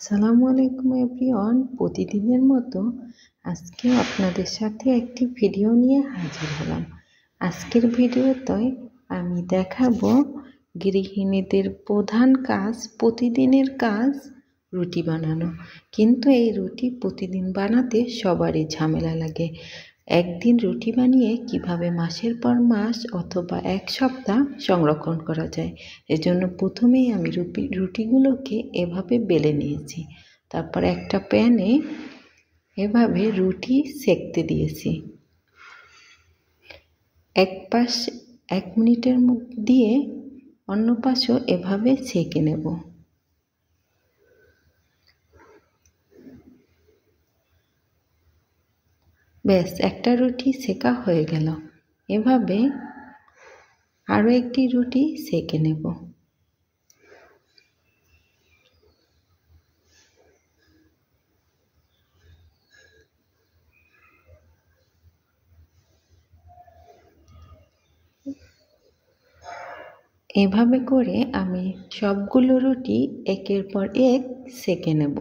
আসসালামু আলাইকুম এভরিওয়ান। প্রতিদিনের মতো আজকেও আপনাদের সাথে একটি ভিডিও নিয়ে হাজির হলাম। আজকের ভিডিওতে আমি দেখাবো গৃহিণীদের প্রধান কাজ, প্রতিদিনের কাজ রুটি বানানো। কিন্তু এই রুটি প্রতিদিন বানাতে সবারই ঝামেলা লাগে। একদিন রুটি বানিয়ে কিভাবে মাসের পর মাস অথবা এক সপ্তাহ সংরক্ষণ করা যায়, এজন্য প্রথমেই আমি রুটিগুলোকে এভাবে বেলে নিয়েছি। তারপর একটা প্যানে এভাবে রুটি সেঁকতে দিয়েছি। এক পাশ 1 মিনিটের দিয়ে অন্য পাশও এভাবে সেঁকে নেব। ব্যাস, একটা রুটি সেঁকা হয়ে গেল। এভাবে আরও একটি রুটি সেঁকে নেব। এভাবে করে আমি সবগুলো রুটি একের পর এক সেঁকে নেব।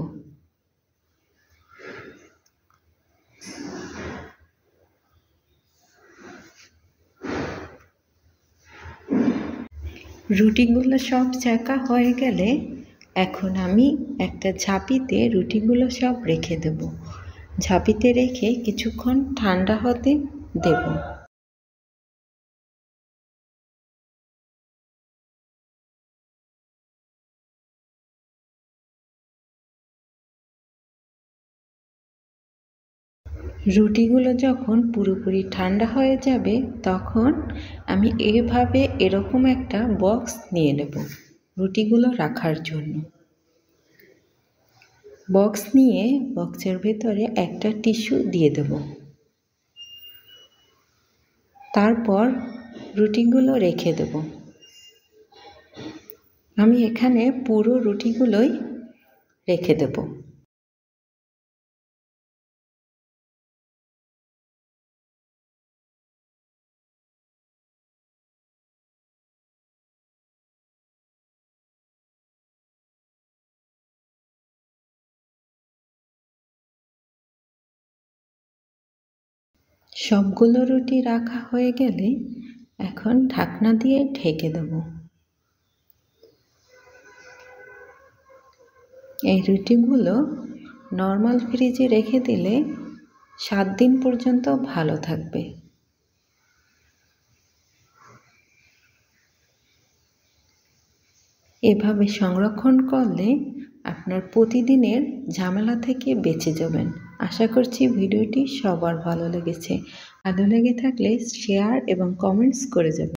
রুটিগুলো সব সেঁকা হয়ে গেলে এখন আমি একটা ঝাঁপিতে রুটিগুলো সব রেখে দেব। ঝাঁপিতে রেখে কিছুক্ষণ ঠান্ডা হতে দেব। রুটিগুলো যখন পুরোপুরি ঠান্ডা হয়ে যাবে তখন আমি এরকম একটা বক্স নিয়ে নেব রুটিগুলো রাখার জন্য। বক্স নিয়ে বক্সের ভেতরে একটা টিস্যু দিয়ে দেব। তারপর রুটিগুলো রেখে দেব। আমি এখানে পুরো রুটিগুলোই রেখে দেব। সবগুলো রুটি রাখা হয়ে গেলে এখন ঢাকনা দিয়ে ঢেকে দেব। এই রুটিগুলো নর্মাল ফ্রিজে রেখে দিলে 7 দিন পর্যন্ত ভালো থাকবে। এভাবে সংরক্ষণ করলে আপনার প্রতিদিনের ঝামেলা থেকে বেঁচে যাবেন। আশা করছি ভিডিওটি সবার ভালো লেগেছে। ভালো লেগে থাকলে শেয়ার এবং কমেন্টস করে যাবেন।